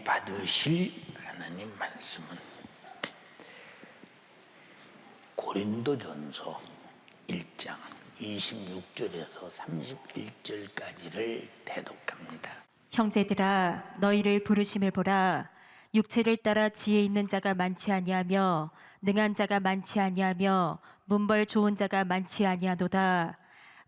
받으실 하나님 말씀은 고린도전서 1장 26절에서 31절까지를 대독합니다. 형제들아, 너희를 부르심을 보라. 육체를 따라 지혜 있는 자가 많지 아니하며 능한 자가 많지 아니하며 문벌 좋은 자가 많지 아니하도다.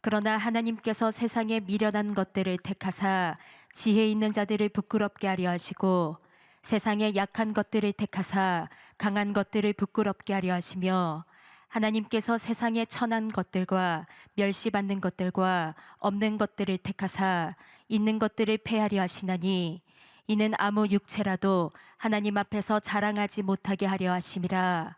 그러나 하나님께서 세상에 미련한 것들을 택하사 지혜 있는 자들을 부끄럽게 하려 하시고 세상에 약한 것들을 택하사 강한 것들을 부끄럽게 하려 하시며 하나님께서 세상에 천한 것들과 멸시받는 것들과 없는 것들을 택하사 있는 것들을 폐하려 하시나니 이는 아무 육체라도 하나님 앞에서 자랑하지 못하게 하려 하심이라.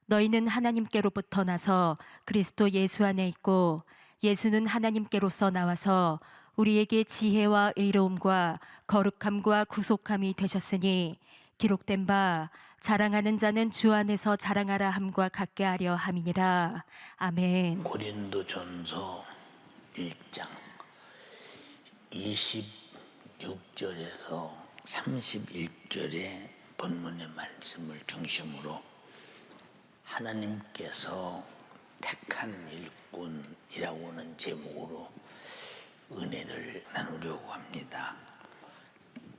너희는 하나님께로부터 나서 그리스도 예수 안에 있고 예수는 하나님께로서 나와서 우리에게 지혜와 의로움과 거룩함과 구속함이 되셨으니 기록된 바 자랑하는 자는 주 안에서 자랑하라 함과 같게 하려 함이니라. 아멘. 고린도전서 1장 26절에서 31절의 본문의 말씀을 중심으로 하나님께서 택한 일꾼이라고 하는 제목으로 은혜를 나누려고 합니다.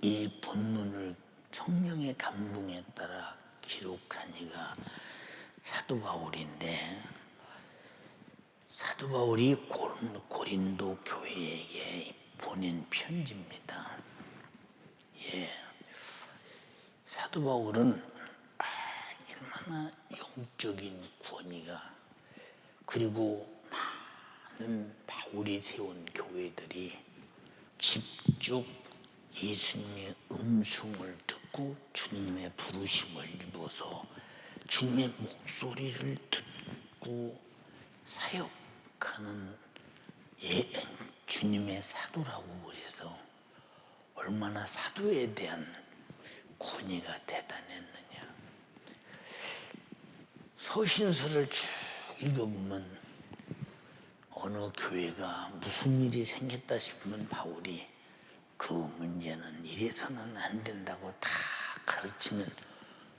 이 본문을 성령의 감동에 따라 기록한 이가 사도 바울인데, 사도 바울이 고린도 교회에게 보낸 편지입니다. 사도 바울은 얼마나 영적인 권위가, 그리고 많은 바울이 세운 교회들이 직접 예수님의 음성을 듣고 주님의 부르심을 입어서 주님의 목소리를 듣고 사역하는 주님의 사도라고 그래서 얼마나 사도에 대한 권위가 대단했느냐. 서신서를 쭉 읽어보면 어느 교회가 무슨 일이 생겼다 싶으면 바울이 그 문제는 이래서는 안 된다고 다 가르치면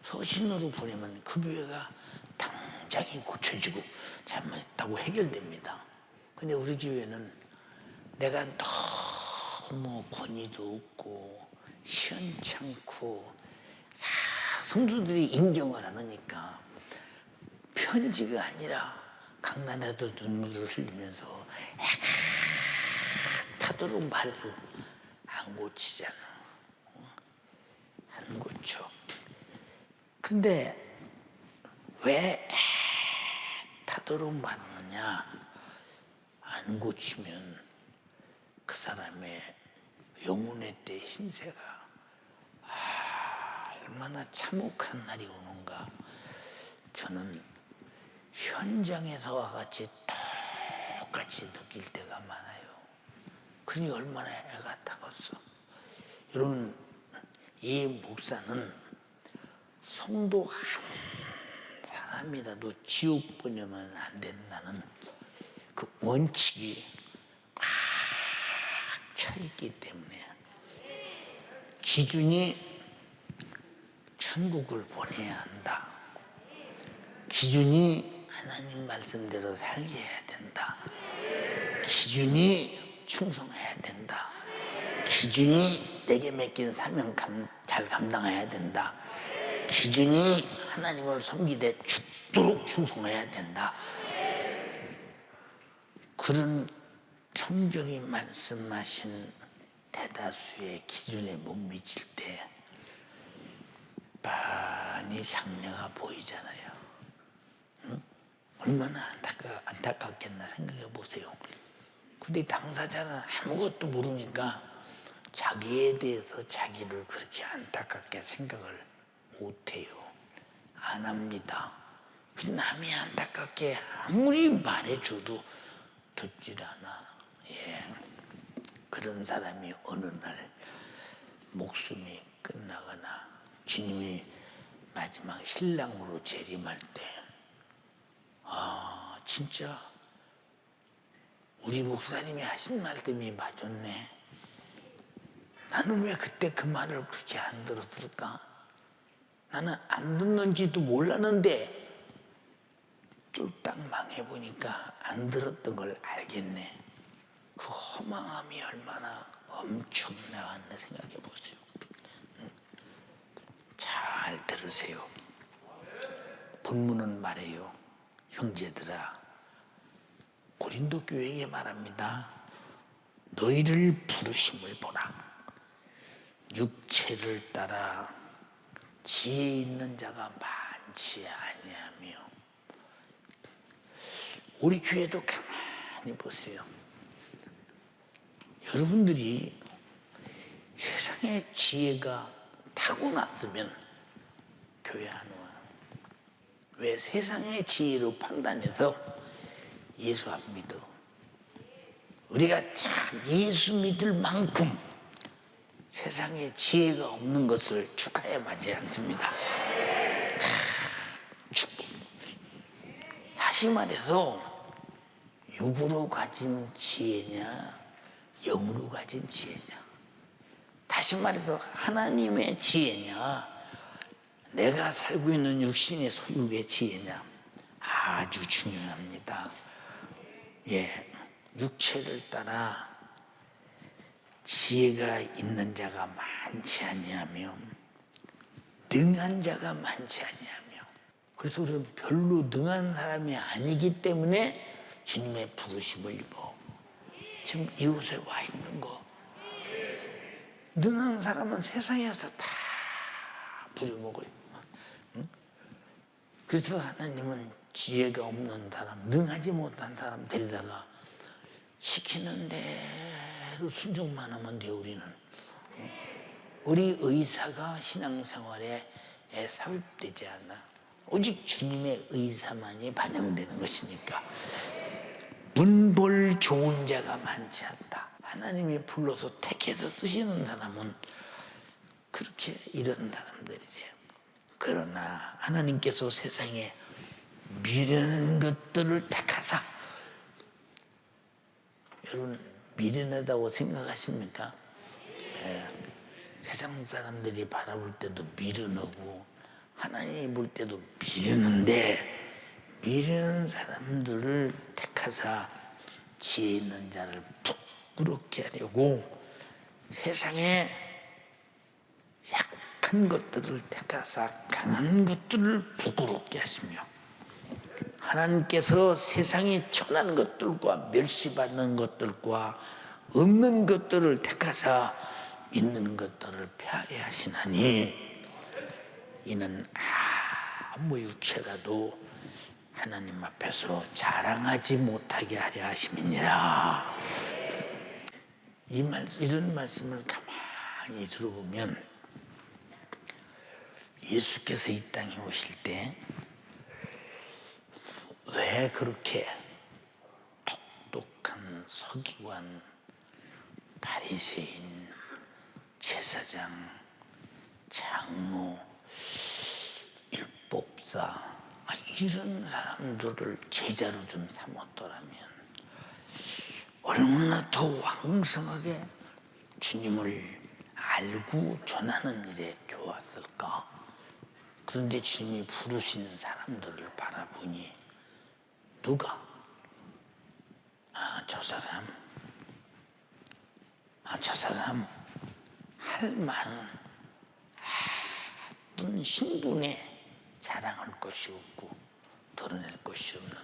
서신으로 보내면 그 교회가 당장이 고쳐지고 잘못했다고 해결됩니다. 근데 우리 교회는 내가 너무 권위도 없고 시원찮고 성도들이 인정을 안 하니까 편지가 아니라 강단에도 눈물을 흘리면서 애가 타도록 말해도 안 고치잖아. 안 고쳐. 근데 왜 타도록 말하느냐? 안 고치면 그 사람의 영혼의 때 신세가 얼마나 참혹한 날이 오는가. 저는 현장에서와 같이 똑같이 느낄 때가 많아요. 그니 얼마나 애가 타겠어. 여러분, 이 목사는 성도 한 사람이라도 지옥 보내면 안 된다는 그 원칙이 꽉 차 있기 때문에 기준이 천국을 보내야 한다. 기준이 하나님 말씀대로 살게 해야 된다. 기준이 충성해야 된다. 기준이 내게 맡긴 사명 잘 감당해야 된다. 기준이 하나님을 섬기되 죽도록 충성해야 된다. 그런 성경이 말씀하신 대다수의 기준에 못 미칠 때 많이 장래가 보이잖아요. 응? 얼마나 안타깝겠나 생각해 보세요. 근데 당사자는 아무것도 모르니까 자기에 대해서 자기를 그렇게 안타깝게 생각을 못해요. 안 합니다. 남이 안타깝게 아무리 말해줘도 듣질 않아. 그런 사람이 어느 날 목숨이 끝나거나 주님이 마지막 신랑으로 재림할 때, 진짜 우리 목사님이 하신 말씀이 맞았네. 나는 왜 그때 그 말을 그렇게 안 들었을까? 나는 안 듣는지도 몰랐는데 쫄딱 망해보니까 안 들었던 걸 알겠네. 그 허망함이 얼마나 엄청나겠네 생각해 보세요. 잘 들으세요. 본문은 말해요. 형제들아, 고린도 교회에게 말합니다. 너희를 부르심을 보라. 육체를 따라 지혜 있는 자가 많지 아니하며. 우리 교회도 가만히 보세요. 여러분들이 세상의 지혜가 타고났으면 교회 안 와. 왜? 세상의 지혜로 판단해서 예수 안 믿어. 우리가 참 예수 믿을 만큼 세상에 지혜가 없는 것을 축하해 마지 않습니다. 축복. 다시 말해서 육으로 가진 지혜냐 영으로 가진 지혜냐. 다시 말해서 하나님의 지혜냐 내가 살고 있는 육신의 소유의 지혜냐. 아주 중요합니다. 예, 육체를 따라 지혜가 있는 자가 많지 아니하며 능한 자가 많지 아니하며. 그래서 우리는 별로 능한 사람이 아니기 때문에 주님의 부르심을 입어. 지금 이곳에 와 있는 거 능한 사람은 세상에서 다 부려먹어요. 응? 그래서 하나님은 지혜가 없는 사람, 능하지 못한 사람 데리다가 시키는 대로 순종만 하면 돼. 우리는 우리 의사가 신앙생활에 삽입되지 않아. 오직 주님의 의사만이 반영되는 것이니까. 문벌 좋은 자가 많지 않다. 하나님이 불러서 택해서 쓰시는 사람은 그렇게 이런 사람들이래요. 그러나 하나님께서 세상에 미련한 것들을 택하사. 여러분 미련하다고 생각하십니까? 세상 사람들이 바라볼 때도 미련하고 하나님이 볼 때도 미련한데 미련한 사람들을 택하사 지혜 있는 자를 부끄럽게 하려고 세상에 약한 것들을 택하사 강한 것들을 부끄럽게 하시며 하나님께서 세상에 천한 것들과 멸시받는 것들과 없는 것들을 택하사 있는 것들을 폐하게 하시나니 이는 아무 육체라도 하나님 앞에서 자랑하지 못하게 하려 하심이니라. 이런 말씀을 가만히 들어보면 예수께서 이 땅에 오실 때 왜 그렇게 똑똑한 서기관, 바리새인, 제사장, 장로, 율법사 이런 사람들을 제자로 좀 삼았더라면 얼마나 더 왕성하게 주님을 알고 전하는 일에 좋았을까. 그런데 주님이 부르시는 사람들을 바라보니 누가? 저 사람 할 만한 어떤 신분에 자랑할 것이 없고 드러낼 것이 없는,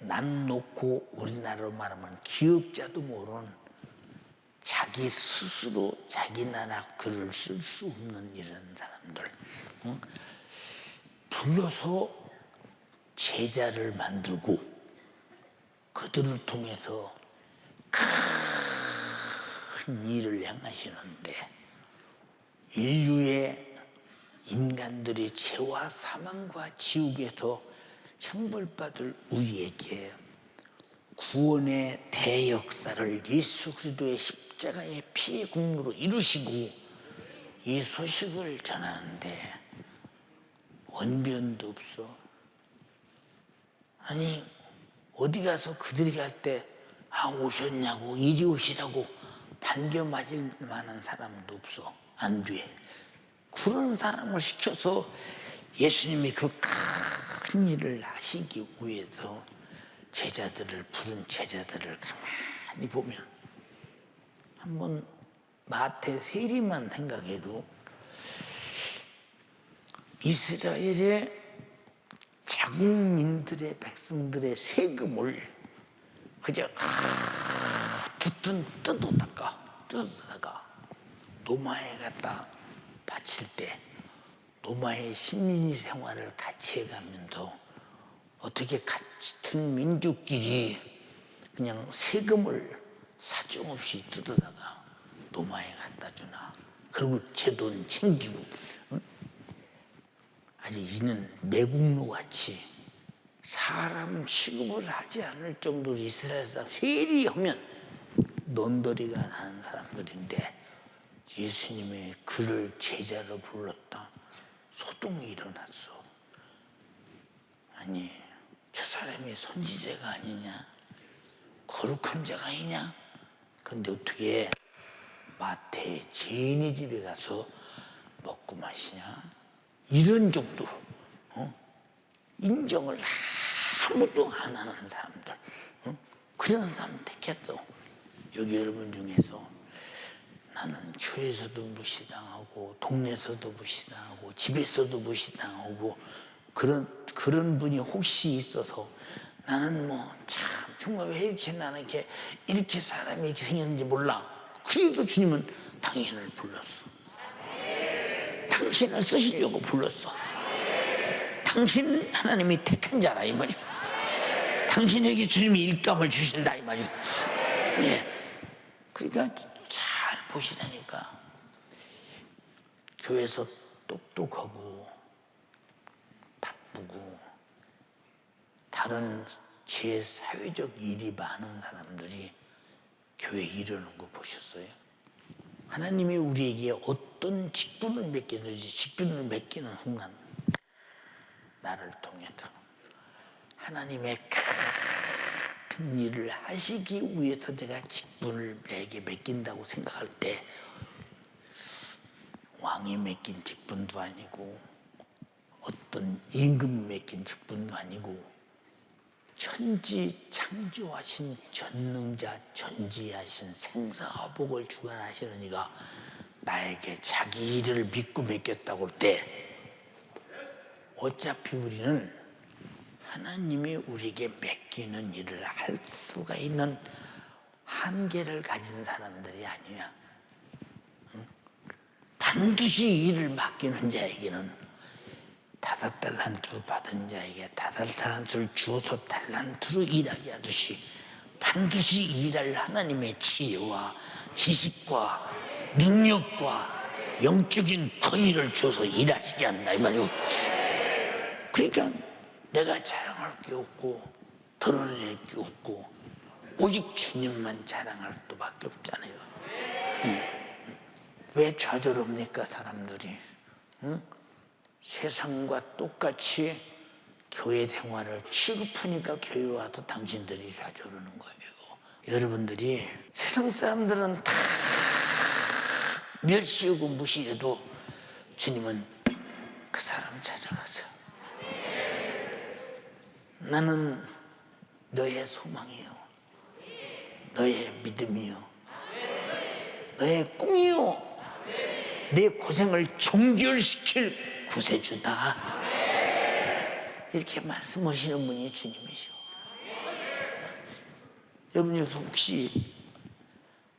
난 놓고 우리나라로 말하면 기업자도 모르는 자기 스스로 자기 나라 글을 쓸 수 없는 이런 사람들 불러서 제자를 만들고 그들을 통해서 큰 일을 행하시는데 인류의 인간들의 죄와 사망과 지옥에서 형벌받을 우리에게 구원의 대역사를 예수 그리스도의 십자가의 피의 공로로 이루시고 이 소식을 전하는데 원변도 없어. 아니 어디 가서 그들이 갈 때 오셨냐고 이리 오시라고 반겨 맞을 만한 사람도 없어. 안 돼. 그런 사람을 시켜서 예수님이 그 큰 일을 하시기 위해서 제자들을 부른 제자들을 가만히 보면 한번 마태 세리만 생각해도 이스라엘의 자국민들의 백성들의 세금을 그저 뜯어다가 노마에 갖다 바칠 때 노마의 식민 생활을 같이 해가면서 어떻게 같은 민족끼리 그냥 세금을 사정없이 뜯어다가 노마에 갖다 주나. 그리고 제 돈 챙기고. 응? 아주 이는 매국노 같이 사람 취급을 하지 않을 정도로 이스라엘 사람 세리하면 넌더리가 나는 사람들인데 예수님의 그를 제자로 불렀다. 소동이 일어났어. 아니 저 사람이 선지자가 아니냐, 거룩한 자가 아니냐. 근데 어떻게 마태의 죄인의 집에 가서 먹고 마시냐. 이런 정도로 인정을 아무도 안 하는 사람들, 그런 사람 택했어. 여기 여러분 중에서 나는 교회에서도 무시당하고 동네에서도 무시당하고 집에서도 무시당하고 그런 분이 혹시 있어서 나는 뭐 참 정말 왜 이렇게 나는 이렇게 사람이 이렇게 생겼는지 몰라. 그래도 주님은 당신을 불렀어. 당신을 쓰시려고 불렀어. 당신 하나님이 택한 자라 이 말이야. 당신에게 주님이 일감을 주신다 이 말이야. 네. 그러니까 잘 보시라니까. 교회에서 똑똑하고 바쁘고 다른 제 사회적 일이 많은 사람들이 교회 이러는 거 보셨어요? 하나님이 우리에게 어떤 직분을 맡기든지 직분을 맡기는 순간 나를 통해서 하나님의 큰 일을 하시기 위해서 내가 직분을 내게 맡긴다고 생각할 때 왕이 맡긴 직분도 아니고 어떤 임금 맡긴 직분도 아니고 천지 창조하신 전능자 전지하신 생사화복을 주관하시는 이가 나에게 자기 일을 믿고 맡겼다고 할 때 어차피 우리는 하나님이 우리에게 맡기는 일을 할 수가 있는 한계를 가진 사람들이 아니야. 반드시 일을 맡기는 자에게는 5달란트를 받은 자에게 5달란트를 주어서 달란트로 일하게 하듯이 반드시 일할 하나님의 지혜와 지식과 능력과 영적인 권위를 줘서 일하시게 한다 이 말이고. 그러니까 내가 자랑할 게 없고 드러낼 게 없고 오직 주님만 자랑할 수밖에 없잖아요. 왜 좌절합니까 사람들이? 세상과 똑같이 교회 생활을 취급하니까 교회 와서 당신들이 좌절하는 거예요. 여러분들이 세상 사람들은 다 멸시하고 무시해도 주님은 그 사람 찾아가서 나는 너의 소망이요, 너의 믿음이요, 너의 꿈이요, 내 고생을 종결시킬 구세주다. 이렇게 말씀하시는 분이 주님이시오. 여러분 여기서 혹시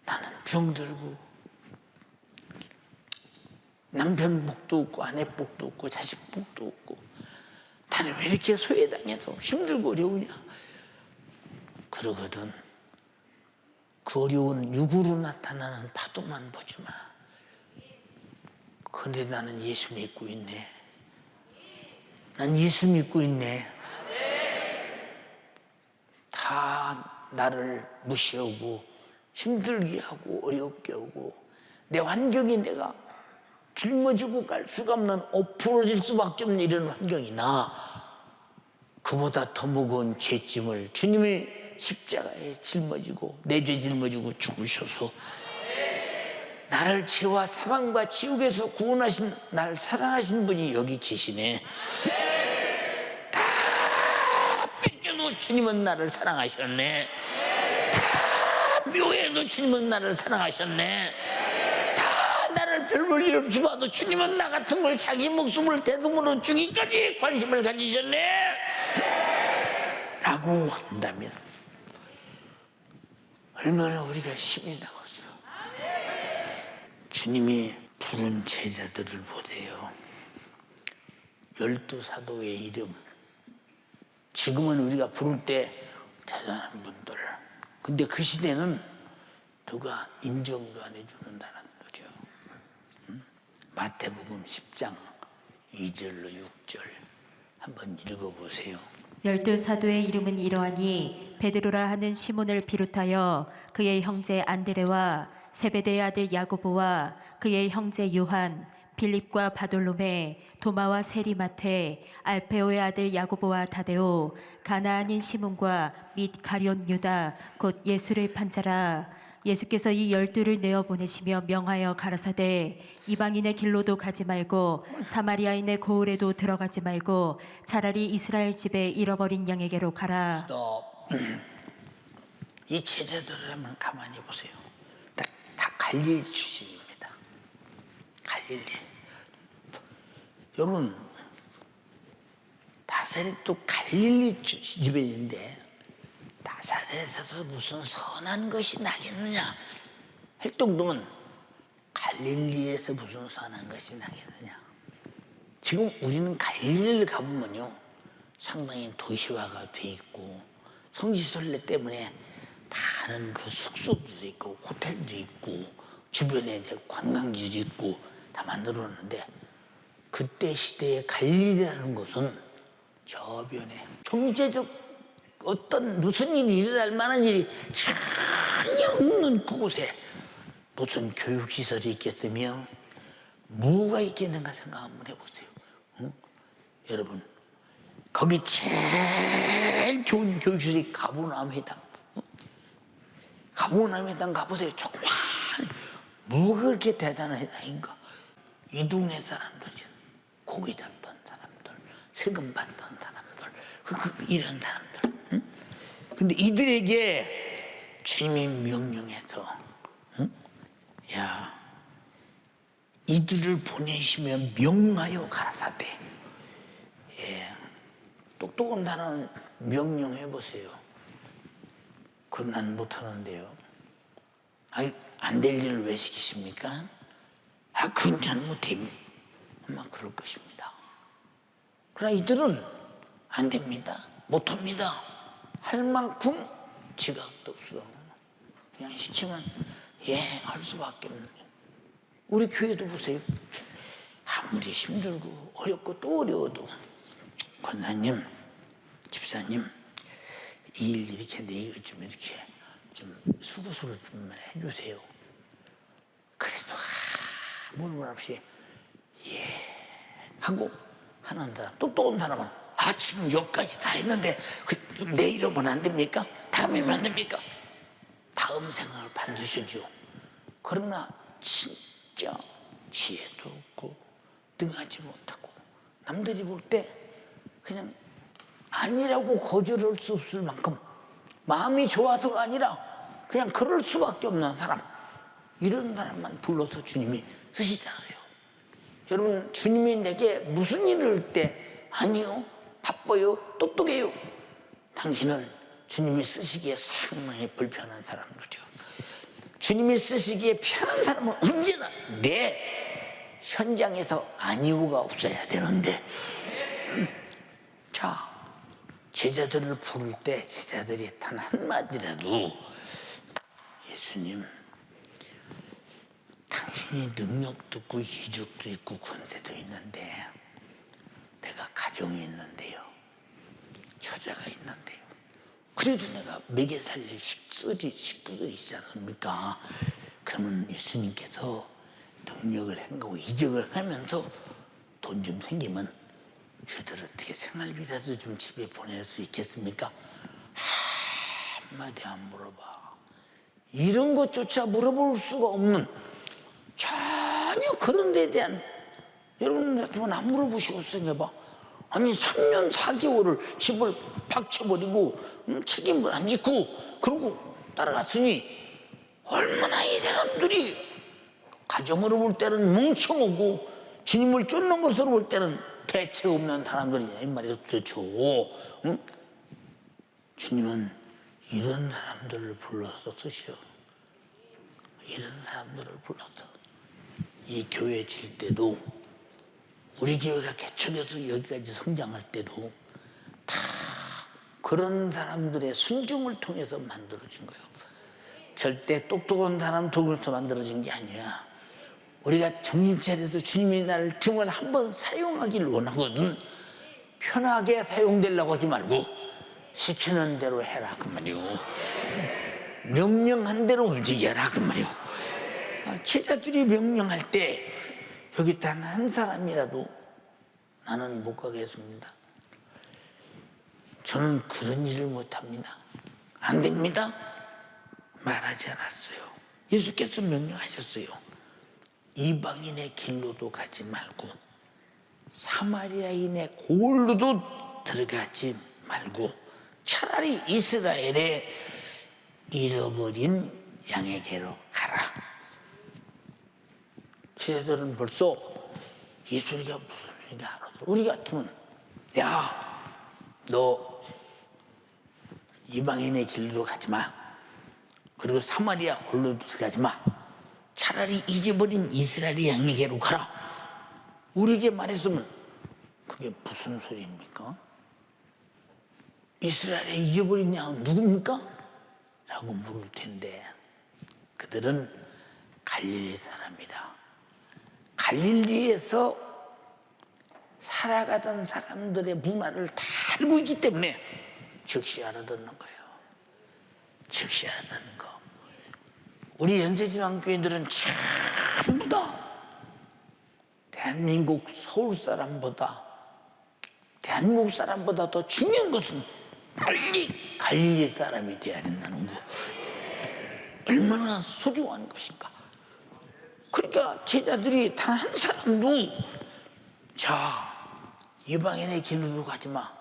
나는 병들고 남편 복도 없고 아내 복도 없고 자식 복도 없고 나는 왜 이렇게 소외당해서 힘들고 어려우냐 그러거든. 그 어려운 육으로 나타나는 파도만 보지 마. 그런데 나는 예수 믿고 있네. 난 예수 믿고 있네. 다 나를 무시하고 힘들게 하고 어렵게 하고 내 환경이 내가 짊어지고 갈 수가 없는 엎어질 수밖에 없는 이런 환경이나 그보다 더 무거운 죄짐을 주님이 십자가에 짊어지고 내 죄 짊어지고 죽으셔서 나를 죄와 사망과 지옥에서 구원하신 날 사랑하신 분이 여기 계시네. 다 뺏겨도 주님은 나를 사랑하셨네. 다 묘해도 주님은 나를 사랑하셨네. 다 나를 별 볼 일 없이 봐도 주님은 나 같은 걸 자기 목숨을 대동으로 주기까지 관심을 가지셨네 라고 한다면 얼마나 우리가 힘이 나겠어. 주님이 부른 제자들을 보세요. 12사도의 이름, 지금은 우리가 부를 때 대단한 분들, 근데 그 시대는 누가 인정도 안 해주는 사람들이죠. 마태복음 10장 2절로 6절 한번 읽어보세요. 12사도의 이름은 이러하니 베드로라 하는 시몬을 비롯하여 그의 형제 안드레와 세베대의 아들 야고보와 그의 형제 요한, 빌립과 바돌로메, 도마와 세리마테, 알페오의 아들 야고보와 다데오, 가나안인 시몬과 및 가룟 유다, 곧 예수를 판 자라. 예수께서 이 12를 내어 보내시며 명하여 가라사대 이방인의 길로도 가지 말고 사마리아인의 고을에도 들어가지 말고 차라리 이스라엘 집에 잃어버린 양에게로 가라. 이 제자들을 한번 가만히 보세요. 다 갈릴리 출신입니다. 갈릴리. 여러분, 나사렛도 갈릴리 집에인데 나사렛에서 무슨 선한 것이 나겠느냐 할 정도면 갈릴리에서 무슨 선한 것이 나겠느냐. 지금 우리는 갈릴리를 가보면요 상당히 도시화가 돼 있고 성지순례 때문에 많은 그 숙소도 있고 호텔도 있고 주변에 이제 관광지도 있고 다 만들어놨는데 그때 시대의 갈릴리라는 곳은 저변에 경제적 어떤 무슨 일이 일어날 만한 일이 전혀 없는 그곳에 무슨 교육시설이 있겠으며 뭐가 있겠는가 생각 한번 해보세요. 응? 여러분 거기 제일 좋은 교육시설이 가보남 회당. 가보남 회당 가보세요. 조그만 뭐가 그렇게 대단한 회당인가. 이 동네 사람들 고기 잡던 사람들 세금 받던 사람들 이런 사람들. 응? 근데 이들에게 주님이 명령해서 야 이들을 보내시면 명하여 가라사대. 예, 똑똑한 단어는 명령해보세요. 그건 난 못하는데요. 안 될 일을 왜 시키십니까? 그건 전 못해. 아마 그럴 것입니다. 그러나 이들은 안 됩니다. 못합니다. 할 만큼 지각도 없어. 그냥 시키면 할 수밖에 없는. 우리 교회도 보세요. 아무리 힘들고 어렵고 또 어려워도 권사님, 집사님 이 일 이렇게 내가 좀 이렇게 좀 수고스러워 좀 해주세요. 그래도 아무 말 없이 하고 하는 사람, 똑똑한 사람은 지금 여기까지 다 했는데 내일 오면 안 됩니까? 다음에 오면 안 됩니까? 다음 생각을 반드시 하죠. 그러나 진짜 지혜도 없고 능하지 못하고 남들이 볼 때 그냥 아니라고 거절할 수 없을 만큼 마음이 좋아서가 아니라 그냥 그럴 수밖에 없는 사람, 이런 사람만 불러서 주님이 쓰시잖아요. 여러분, 주님이 내게 무슨 일을 할 때 아니요, 바빠요, 똑똑해요. 당신은 주님이 쓰시기에 상당히 불편한 사람인 거죠. 주님이 쓰시기에 편한 사람은 언제나 내 현장에서 아니오가 없어야 되는데. 자, 제자들을 부를 때 제자들이 단 한마디라도 예수님, 당신이 능력도 있고 기적도 있고 권세도 있는데 내가 가정이 있는데요, 처자가 있는데요, 그래도 내가 먹여 살릴 식구들이 있지 않습니까? 그러면 예수님께서 능력을 행하고 이적을 하면서 돈 좀 생기면 저들 어떻게 생활비라도 좀 집에 보낼 수 있겠습니까? 한마디 안 물어봐. 이런 것조차 물어볼 수가 없는 전혀 그런 데에 대한, 여러분 같으면 안 물어보시고 생각해봐. 아니 3년 4개월을 집을 박쳐버리고 책임을 안 짓고 그러고 따라갔으니 얼마나 이 사람들이 가정으로 볼 때는 멍청하고 주님을 쫓는 것으로 볼 때는 대책 없는 사람들이냐 이 말이죠. 도대체 응? 주님은 이런 사람들을 불러서 쓰셔. 이런 사람들을 불러서 이 교회 질 때도, 우리 교회가 개척해서 여기까지 성장할 때도 다 그런 사람들의 순종을 통해서 만들어진 거예요. 절대 똑똑한 사람 통해서 만들어진 게 아니야. 우리가 정신 차려서 주님이 나를 정말 한번 사용하기를 원하거든. 편하게 사용되려고 하지 말고 시키는 대로 해라 그 말이오. 명령한 대로 움직여라 그 말이오. 제자들이 명령할 때 여기 단 한 사람이라도 나는 못 가겠습니다, 저는 그런 일을 못합니다, 안 됩니다, 말하지 않았어요. 예수께서 명령하셨어요. 이방인의 길로도 가지 말고 사마리아인의 골로도 들어가지 말고 차라리 이스라엘의 잃어버린 양에게로 가라. 제자들은 벌써 이 소리가 무슨 소리인가 알아서, 우리 같으면 야, 너 이방인의 길로 가지 마, 그리고 사마리아 골로도 들어가지 마, 차라리 잊어버린 이스라엘의 양에게로 가라. 우리에게 말했으면 그게 무슨 소리입니까? 이스라엘의 잊어버린 양은 누굽니까? 라고 물을 텐데 그들은 갈릴리 사람이라, 갈릴리에서 살아가던 사람들의 문화를 다 알고 있기 때문에 즉시 알아듣는 거예요. 즉시 알아듣는 거. 우리 연세지방교회들은 전부 다 대한민국 서울 사람보다, 대한민국 사람보다 더 중요한 것은 빨리 갈릴리 사람이 돼야 된다는 거. 얼마나 소중한 것인가. 그러니까 제자들이 단 한 사람도 자, 이방인의 길로 가지 마.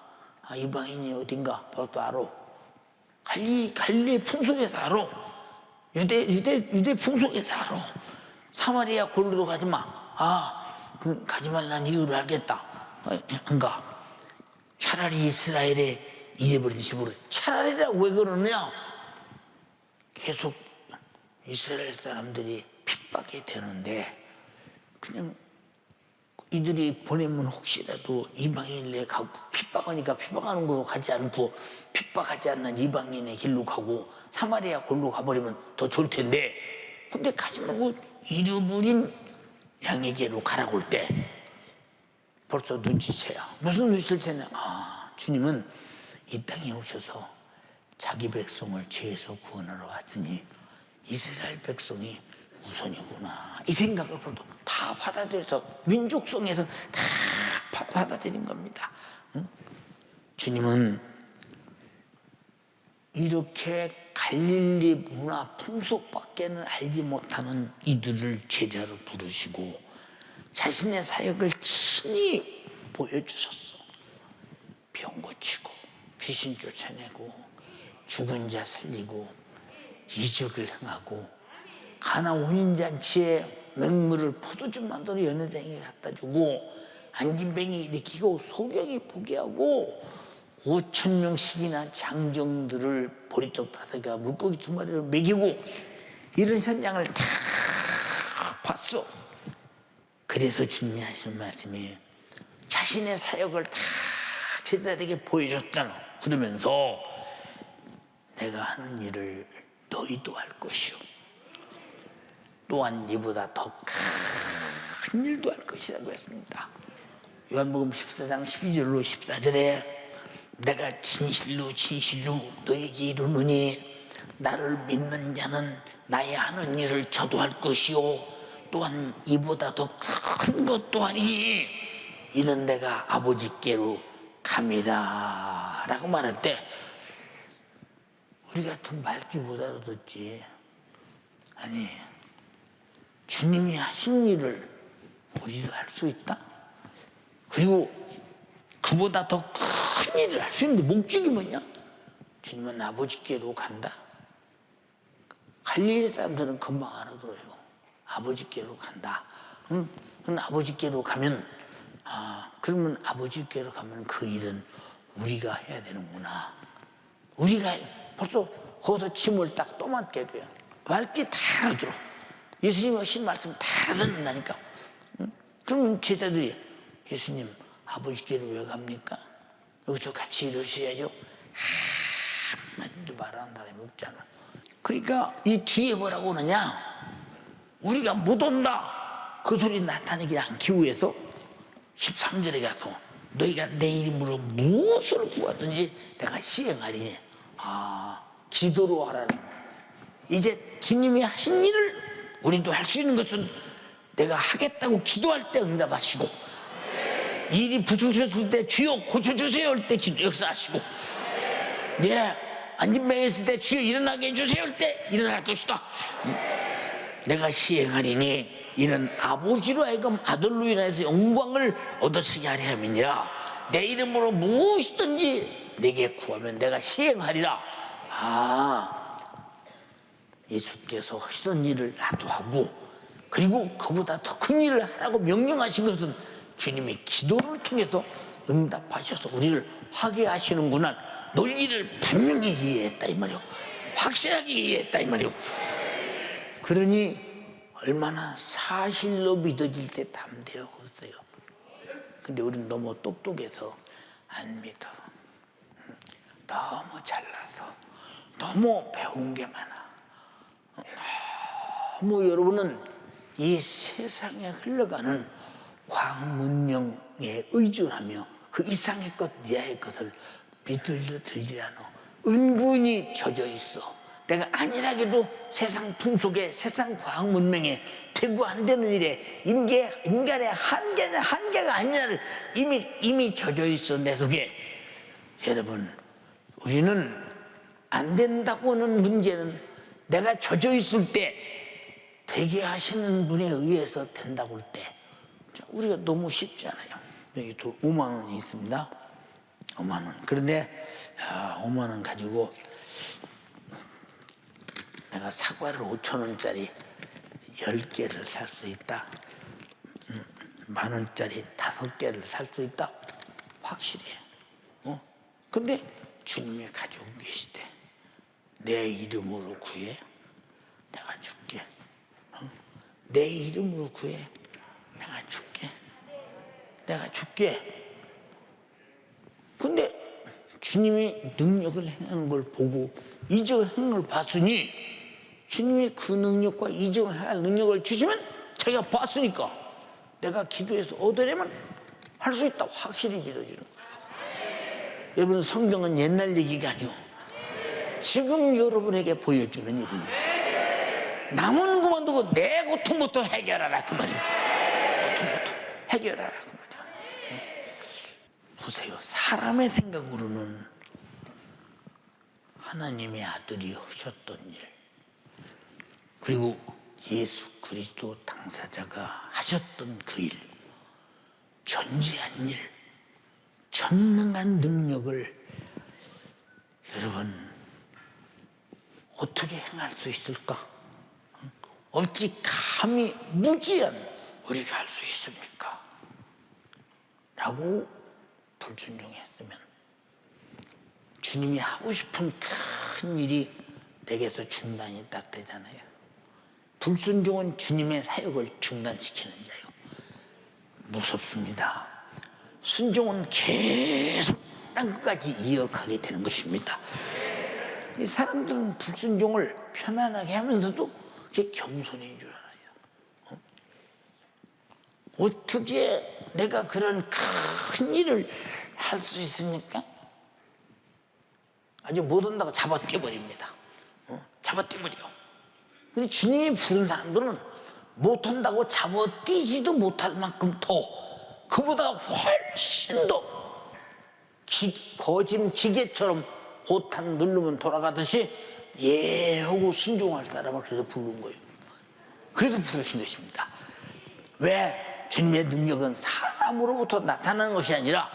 이방인이 어딘가 너도 알아. 갈릴리 풍속에서 알아. 유대 풍속에서 알아. 사마리아 골로도 가지 마. 그 가지 말라는 이유를 알겠다. 안 가. 차라리 이스라엘의 잃어버린 집으로. 차라리라고 왜 그러냐? 계속 이스라엘 사람들이 핍박이 되는데 그냥 이들이 보내면 혹시라도 이방인에 가고, 핍박하니까 핍박하는 곳으로 가지 않고 핍박하지 않는 이방인의 길로 가고 사마리아 골로 가버리면 더 좋을 텐데, 근데 가지 말고 잃어버린 양에게로 가라고 할 때 벌써 눈치채야. 무슨 눈치를 채냐? 주님은 이 땅에 오셔서 자기 백성을 죄에서 구원하러 왔으니 이스라엘 백성이 우선이구나, 이 생각을 다 받아들여서 민족성에서 다 받아들인 겁니다. 응? 주님은 이렇게 갈릴리 문화 풍속밖에는 알지 못하는 이들을 제자로 부르시고 자신의 사역을 친히 보여주셨어. 병 고치고 귀신 쫓아내고 죽은 자 살리고 이적을 행하고 가나 혼인잔치에 맹물을 포도주 만들어 연회장에 갖다 주고 안진뱅이 일으키고 소경이 보게 하고 5,000명씩이나 장정들을 보리떡 5개와 물고기 2마리를 먹이고 이런 현장을 다 봤어. 그래서 주님이 하신 말씀이 자신의 사역을 다 제자들에게 보여줬잖아. 그러면서 내가 하는 일을 너희도 할 것이요, 또한 이보다 더 큰 일도 할 것이라고 했습니다. 요한복음 14장 12절로 14절에 내가 진실로 진실로 너에게 이르노니 나를 믿는 자는 나의 하는 일을 저도 할 것이요 또한 이보다 더 큰 것도 하니 이는 내가 아버지께로 갑니다 라고 말할 때 우리 같은 말귀 못 알아듣지. 아니 주님이 하신 일을 우리도 할 수 있다. 그리고 그보다 더 큰 일을 할 수 있는데 목적이 뭐냐? 주님은 아버지께로 간다. 갈릴리 사람들은 금방 알아들어요. 아버지께로 간다. 응? 아버지께로 가면 그러면 아버지께로 가면 그 일은 우리가 해야 되는구나. 우리가 벌써 거기서 짐을 딱 떠맡게 돼요. 말귀 다 알아들어. 예수님이 하신 말씀 다 알아듣는다니까. 응? 그러면 제자들이 예수님 아버지께로 왜 갑니까? 여기서 같이 이러셔야죠. 한마디도 말하는 사람이 없잖아. 그러니까 이 뒤에 뭐라고 하느냐, 우리가 못 온다 그 소리 나타내지 않기 위해서 13절에 가서 너희가 내 이름으로 무엇을 구하든지 내가 시행하리니. 기도로 하라는 거야. 이제 주님이 하신 일을 우리도 할 수 있는 것은 내가 하겠다고 기도할 때 응답하시고, 일이 부딪혔을 때 주여 고쳐주세요 할 때 역사하시고, 안진병했을 때 주여 일어나게 해주세요 할 때 일어날 것이다. 내가 시행하리니 이는 아버지로 하여금 아들로 인해서 영광을 얻으시게 하려 함이니라. 내 이름으로 무엇이든지 내게 구하면 내가 시행하리라. 예수께서 하시던 일을 나도 하고, 그리고 그보다 더 큰 일을 하라고 명령하신 것은 주님의 기도를 통해서 응답하셔서 우리를 하게 하시는구나. 논리를 분명히 이해했다 이 말이요. 확실하게 이해했다 이 말이요. 그러니 얼마나 사실로 믿어질 때 담대하겠어요. 근데 우리는 너무 똑똑해서 안 믿어. 너무 잘나서, 너무 배운 게 많아. 너무 여러분은 이 세상에 흘러가는 과학 문명에 의존하며 그 이상의 것, 이하의 것을 믿으려 들지 않아. 은근히 젖어 있어. 내가 안일하게도 세상 풍속에, 세상 과학 문명에 되고 안 되는 일에 인간의 한계가 아니냐를 이미 젖어 있어 내 속에. 여러분, 우리는 안 된다고 하는 문제는 내가 젖어 있을 때 되게 하시는 분에 의해서 된다고 할 때 우리가 너무 쉽잖아요. 여기 돈 5만 원이 있습니다. 5만 원. 그런데 5만 원 가지고 내가 사과를 5천 원짜리 10개를 살 수 있다. 만 원짜리 5개를 살 수 있다. 확실해. 근데 주님이 가지고 계시대. 내 이름으로 구해. 내가 줄게. 내 이름으로 구해. 내가 줄게. 내가 줄게. 근데 주님이 능력을 행하는 걸 보고 이적을 행하는 걸 봤으니, 주님이 그 능력과 이적을 할 능력을 주시면 자기가 봤으니까 내가 기도해서 얻으려면 할 수 있다고 확실히 믿어지는 거예요. 여러분, 성경은 옛날 얘기가 아니고 지금 여러분에게 보여주는 일이에요. 남은 그만두고 내 고통부터 해결하라 그 말이에요. 고통부터 해결하라 그 말이에요. 보세요. 사람의 생각으로는 하나님의 아들이 하셨던 일, 그리고 예수 그리스도 당사자가 하셨던 그 일, 견지한 일, 전능한 능력을 여러분 어떻게 행할 수 있을까? 어찌 감히 무지한 우리가 할 수 있습니까? 라고 불순종했으면 주님이 하고 싶은 큰 일이 내게서 중단이 딱 되잖아요. 불순종은 주님의 사역을 중단시키는 자예요. 무섭습니다. 순종은 계속 땅끝까지 이어가게 되는 것입니다. 이 사람들은 불순종을 편안하게 하면서도 그게 겸손인 줄 알아요. 어떻게 내가 그런 큰 일을 할 수 있습니까? 아주 못한다고 잡아떼버립니다. 잡아떼버려. 근데 주님이 부른 사람들은 못한다고 잡아떼지도 못할 만큼 더, 그보다 훨씬 더 거짐 기계처럼 보탄 누르면 돌아가듯이 예 하고 순종할 사람을 그래서 부른 거예요. 그래서 부르신 것입니다. 왜? 주님의 능력은 사람으로부터 나타나는 것이 아니라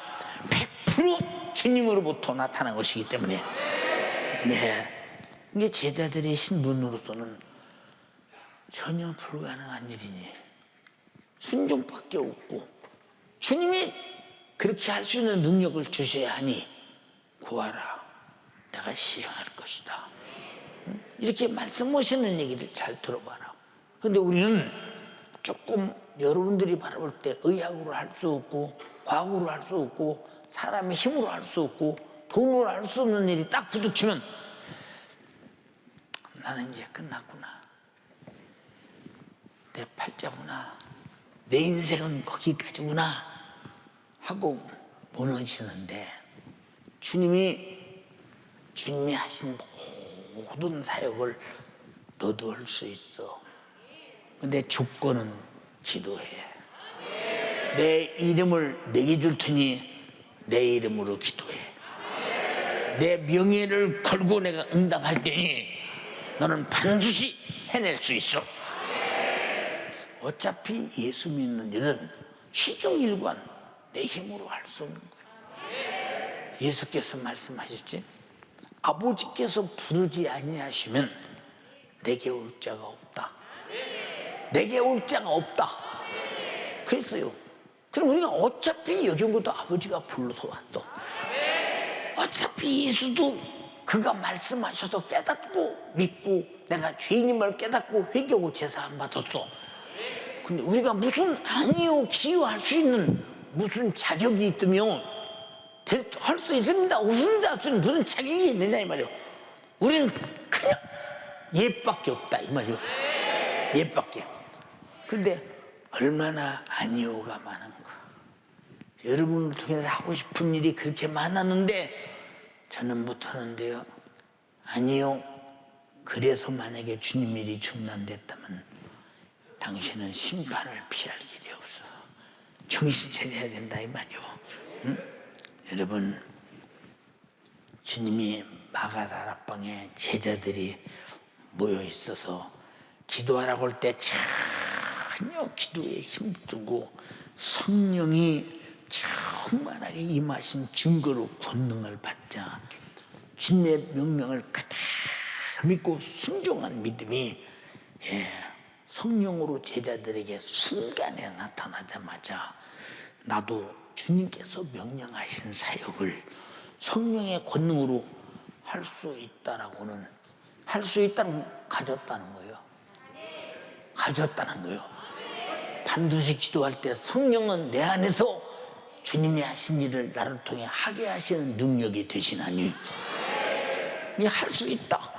100% 주님으로부터 나타난 것이기 때문에, 이게 제자들의 신분으로서는 전혀 불가능한 일이니 순종밖에 없고, 주님이 그렇게 할 수 있는 능력을 주셔야 하니 구하라, 내가 시행할 것이다. 이렇게 말씀하시는 얘기를 잘 들어봐라. 근데 우리는 조금 여러분들이 바라볼 때 의학으로 할 수 없고, 과학으로 할 수 없고, 사람의 힘으로 할 수 없고, 돈으로 할 수 없는 일이 딱 부딪히면 나는 이제 끝났구나, 내 팔자구나, 내 인생은 거기까지구나 하고 무너지는데, 주님이 하신 모든 사역을 너도 할 수 있어. 근데 조건은 기도해. 내 이름을 내게 줄 테니 내 이름으로 기도해. 내 명예를 걸고 내가 응답할 테니 너는 반드시 해낼 수 있어. 어차피 예수 믿는 일은 시종일관 내 힘으로 할 수 없는 거야. 예수께서 말씀하셨지, 아버지께서 부르지 아니하시면 내게 올 자가 없다. 내게 올 자가 없다 그랬어요. 그럼 우리가 어차피 여기 온 것도 아버지가 불러서 왔어. 어차피 예수도 그가 말씀하셔서 깨닫고 믿고 내가 죄인임을 깨닫고 회개하고 제사 안 받았어. 근데 우리가 무슨 아니요 기여할 수 있는 무슨 자격이 있으면 할 수 있습니다. 웃음도 할 수 있는 무슨 자격이 있느냐 이 말이요. 우리는 그냥 예밖에 없다 이 말이요. 예밖에. 근데 얼마나 아니요가 많은가. 여러분을 통해서 하고 싶은 일이 그렇게 많았는데 저는 못하는데요. 아니요. 그래서 만약에 주님 일이 중단됐다면 당신은 심판을 피할 길이 없어. 정신 차려야 된다 이 말이요. 응? 여러분, 주님이 마가다락방에 제자들이 모여 있어서 기도하라고 할 때 전혀 기도에 힘주고 성령이 충만하게 임하신 증거로 권능을 받자 주님의 명령을 그대로 믿고 순종한 믿음이 성령으로 제자들에게 순간에 나타나자마자 나도 주님께서 명령하신 사역을 성령의 권능으로 할 수 있다라고는, 할 수 있다는 가졌다는 거예요. 가졌다는 거예요. 반드시 기도할 때 성령은 내 안에서 주님이 하신 일을 나를 통해 하게 하시는 능력이 되시나니 할 수 있다.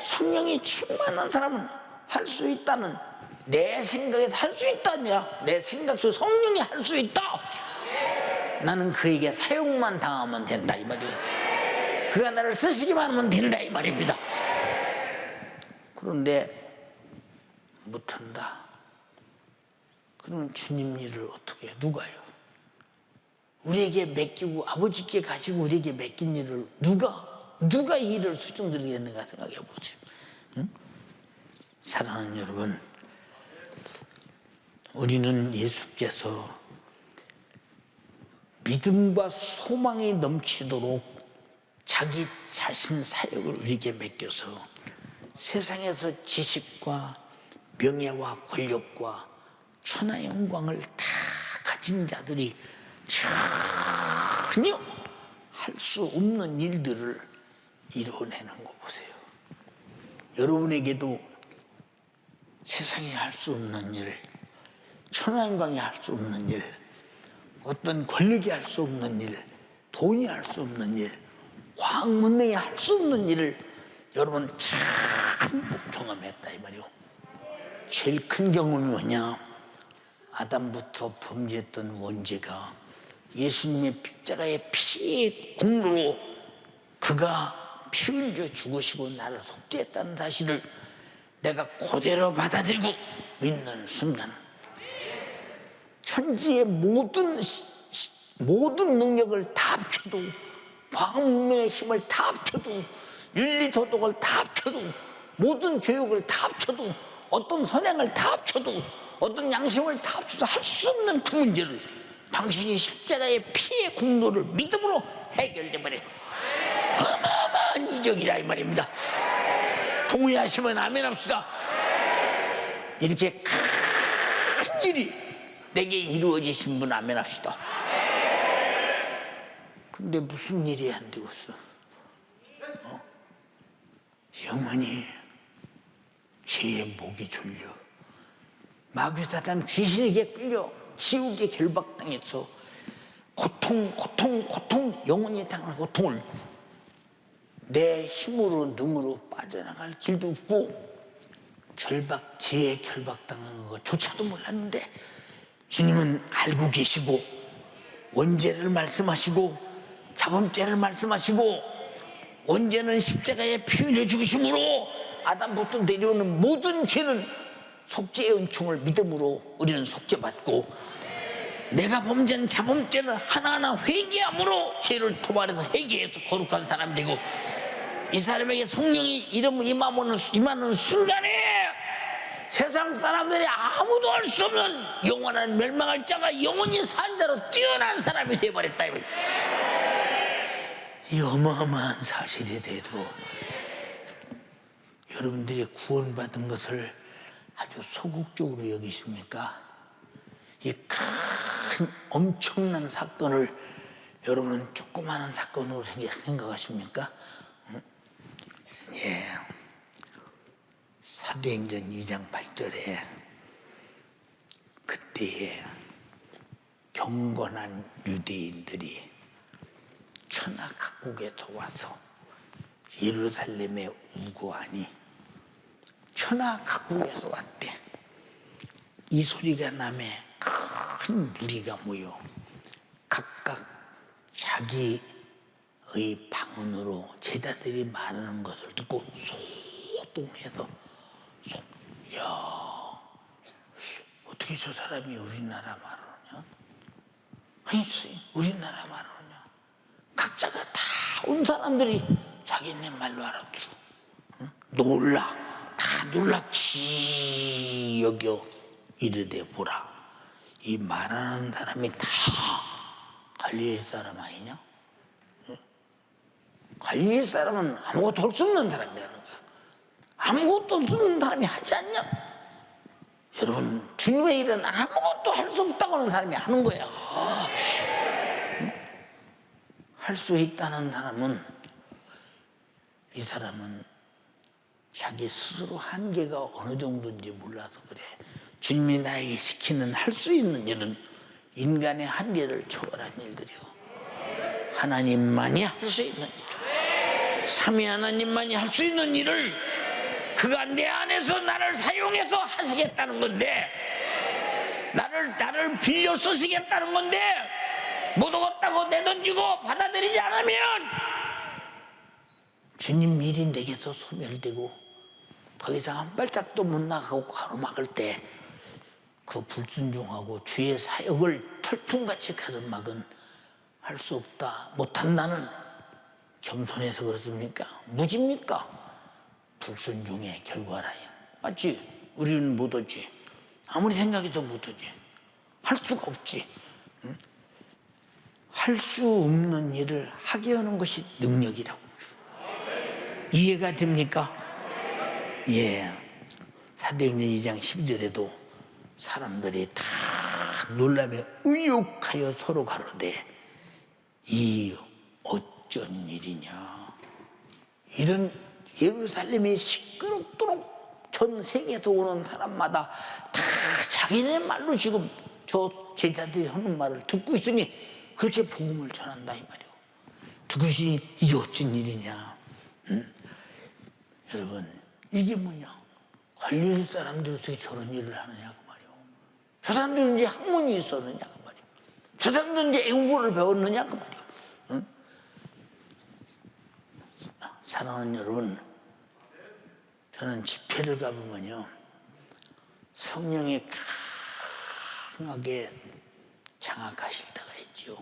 성령이 충만한 사람은 할 수 있다는, 내 생각에서 할 수 있다 아니야. 내 생각 속에 성령이 할 수 있다. 나는 그에게 사용만 당하면 된다 이 말이에요. 그가 나를 쓰시기만 하면 된다 이 말입니다. 그런데 못한다. 그러면 주님 일을 어떻게 해? 누가요? 우리에게 맡기고 아버지께 가시고 우리에게 맡긴 일을 누가 이 일을 수정드리겠는가 생각해 보세요. 응? 사랑하는 여러분, 우리는 예수께서 믿음과 소망이 넘치도록 자기 자신 사역을 우리에게 맡겨서 세상에서 지식과 명예와 권력과 천하 영광을 다 가진 자들이 전혀 할 수 없는 일들을 이루어내는 거 보세요. 여러분에게도 세상에 할 수 없는 일, 천하 영광이 할 수 없는 일, 어떤 권력이 할 수 없는 일, 돈이 할 수 없는 일, 과학 문명이 할 수 없는 일을 여러분 전부 경험했다 이 말이요. 제일 큰 경험이 뭐냐? 아담부터 범죄했던 원죄가 예수님의 십자가의 피의 공로로 그가 피 흘려 죽으시고 나를 속죄했다는 사실을 내가 그대로 받아들이고 믿는 순간 천지의 모든 능력을 다 합쳐도, 과학 문명의 힘을 다 합쳐도, 윤리 도덕을 다 합쳐도, 모든 교육을 다 합쳐도 어떤 선행을 다 합쳐도 어떤 양심을 다 합쳐도 할 수 없는 그 문제를 당신이 십자가의 피의 공로를 믿음으로 해결돼 버려. 어마어마한 이적이라 이 말입니다. 동의하시면 아멘 합시다. 이렇게 큰 일이 내게 이루어지신 분 아멘 합시다. 근데 무슨 일이 안 되겠어? 영원히 죄의 목이 졸려 마귀 사단 귀신에게 끌려 지옥에 결박당해서 고통 영원히 당할 고통을 내 힘으로 능으로 빠져나갈 길도 없고 죄에 결박당한 것조차도 몰랐는데 주님은 알고 계시고 원죄를 말씀하시고 자범죄를 말씀하시고 원죄는 십자가에 피 흘려 죽으심으로 아담부터 내려오는 모든 죄는 속죄의 은총을 믿음으로 우리는 속죄받고 내가 범죄한 자범죄는 하나하나 회개함으로 죄를 토발해서 회개해서 거룩한 사람이 되고 이 사람에게 성령이 임하는 순간에 세상 사람들이 아무도 할 수 없는 영원한 멸망할 자가 영원히 산 자로 뛰어난 사람이 되어버렸다. 이 어마어마한 사실이 돼도 여러분들이 구원받은 것을 아주 소극적으로 여기십니까? 이 큰 엄청난 사건을 여러분은 조그마한 사건으로 생각하십니까? 예. 사도행전 2장 8절에 그때에 경건한 유대인들이 천하 각국에서 와서 예루살렘에 우거하니 천하 각국에서 왔대. 이 소리가 나매 큰 무리가 모여 각각 자기의 방언으로 제자들이 말하는 것을 듣고 소동해서 야, 어떻게 저 사람이 우리나라 말을 하냐? 아니 우리나라 말을 하냐? 각자가 다 온 사람들이 자기네 말로 알아들어. 응? 다 놀랍지 여겨 이르되 보라. 이 말하는 사람이 다 갈릴리 사람 아니냐? 응? 갈릴리 사람은 아무것도 할 수 없는 사람이라는 거야. 아무것도 할 수 없는 사람이 하지 않냐? 여러분 주님의 일은 아무것도 할 수 없다고 하는 사람이 하는 거야. 할 수 있다는 사람은 이 사람은 자기 스스로 한계가 어느 정도인지 몰라서 그래. 주님이 나에게 시키는 할 수 있는 일은 인간의 한계를 초월한 일들이요. 하나님만이 할 수 있는 일, 삼위 하나님만이 할 수 있는 일을 그가 내 안에서 나를 사용해서 하시겠다는 건데 나를 빌려 쓰시겠다는 건데 못 오겠다고 내던지고 받아들이지 않으면 주님 일이 내게서 소멸되고 더 이상 한 발짝도 못 나가고 가로막을 때 그 불순종하고 주의 사역을 털풍같이 가로막은 할 수 없다 못한다는 겸손해서 그렇습니까? 무지입니까? 불순종의 결과라요. 맞지? 우리는 못 오지. 아무리 생각해도 못 오지. 할 수가 없지. 응? 할 수 없는 일을 하게 하는 것이 능력이라고. 이해가 됩니까? 예. 사도행전 2장 12절에도 사람들이 다 놀라며 의욕하여 서로 가로되 이 어쩐 일이냐. 이런 예루살렘이 시끄럽도록 전 세계에서 오는 사람마다 다 자기네 말로 지금 저 제자들이 하는 말을 듣고 있으니 그렇게 복음을 전한다 이 말이오. 듣고 있으니 이게 어쩐 일이냐. 응? 여러분 이게 뭐냐. 갈릴리 사람들이 어떻게 저런 일을 하느냐 그 말이오. 저 사람들은 이제 학문이 있었느냐 그 말이오. 저 사람들은 이제 애국어를 배웠느냐 그 말이오. 응? 사랑하는 여러분, 저는 집회를 가보면요 성령이 강하게 장악하실 때가 있죠.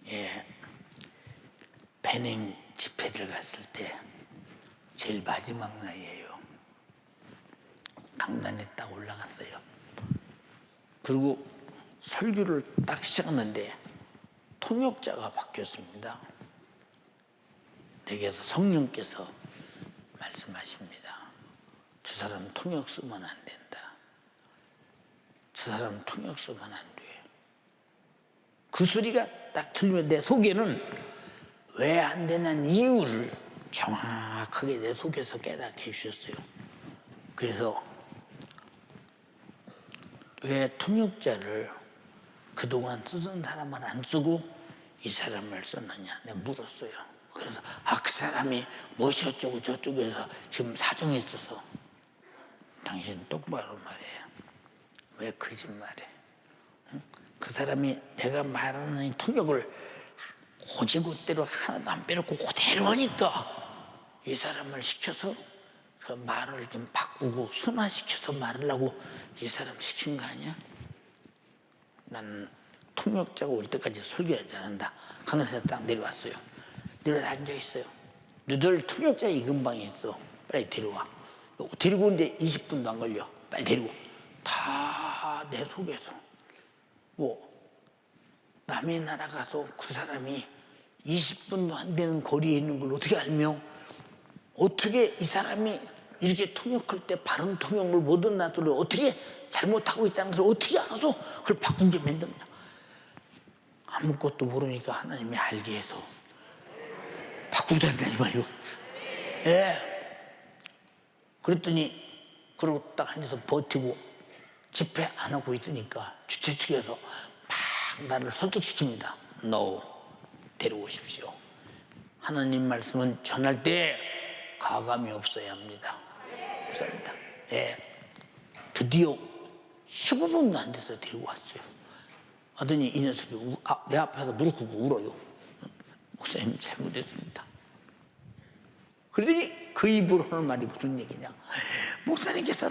예, 베냉 집회를 갔을 때 제일 마지막 날이에요. 강단에 딱 올라갔어요. 그리고 설교를 딱 시작하는데 통역자가 바뀌었습니다. 내게서 성령께서 말씀하십니다. 저 사람 통역 쓰면 안 된다. 저 사람 통역 쓰면 안 돼. 그 소리가 딱 들리면 내 속에는 왜 안 되는 이유를 정확하게 내 속에서 깨닫게 해주셨어요. 그래서 왜 통역자를 그동안 쓰던 사람을 안 쓰고 이 사람을 썼느냐 내가 물었어요. 그래서 그 사람이 무엇이 어쩌고 저쪽에서 지금 사정이 있어서. 당신 똑바로 말해. 왜 거짓말해? 응? 그 사람이 내가 말하는 이 통역을 고지고대로 하나도 안 빼놓고 그대로 하니까 이 사람을 시켜서 그 말을 좀 바꾸고 순화시켜서 말하려고 이 사람 시킨 거 아니야? 난 통역자가 올 때까지 설교하지 않는다. 강사에서 딱 내려왔어요. 내려와 앉아있어요. 너들 통역자 이 근방에 있어. 빨리 데려와. 데리고 오는데 20분도 안 걸려. 빨리 데리고. 다 내 속에서 뭐 남의 나라 가서 그 사람이 20분도 안 되는 거리에 있는 걸 어떻게 알며 어떻게 이 사람이 이렇게 통역할 때 바른 통역을 못 얻나들을 어떻게 잘못하고 있다는 것을 어떻게 알아서 그걸 바꾸게 만드느냐. 아무것도 모르니까 하나님이 알게 해서 바꾸자는 이 말이요. 예. 그랬더니 그러고 딱 앉아서 버티고 집회 안 하고 있으니까 주최 측에서 막 나를 설득시킵니다. No, 데려오십시오. 하나님 말씀은 전할 때 가감이 없어야 합니다. 없습니다. 예. 드디어 15분도 안 돼서 데리고 왔어요. 하더니 이 녀석이 내 앞에서 무릎 꿇고 울어요. 목사님 잘못했습니다. 그러더니 그 입으로 하는 말이 무슨 얘기냐. 목사님께서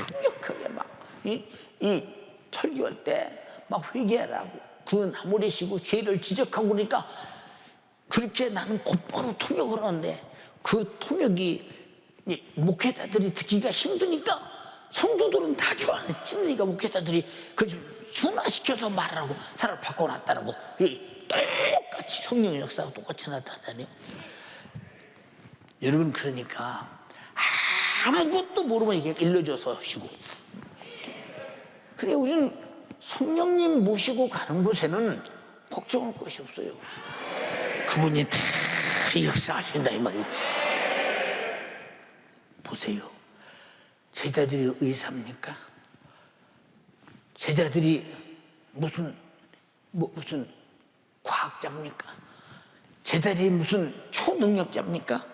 강력하게 이 설교할 때 막 회개하라고 그 나무래시고 죄를 지적하고 그러니까 그렇게 나는 곧바로 통역을 하는데 그 통역이 목회자들이 듣기가 힘드니까 성도들은 다 좋아하는 힘드니까 목회자들이 그 좀 순화시켜서 말하라고 사람을 바꿔놨다는 거. 똑같이 성령의 역사가 똑같이 나타나네요. 여러분 그러니까 아무것도 모르면 이렇게 일러줘서 하시고 그래 우리는 성령님 모시고 가는 곳에는 걱정할 것이 없어요. 그분이 다 역사하신다 이 말이에요. 보세요. 제자들이 의사입니까? 제자들이 무슨 과학자입니까? 제자들이 무슨 초능력자입니까?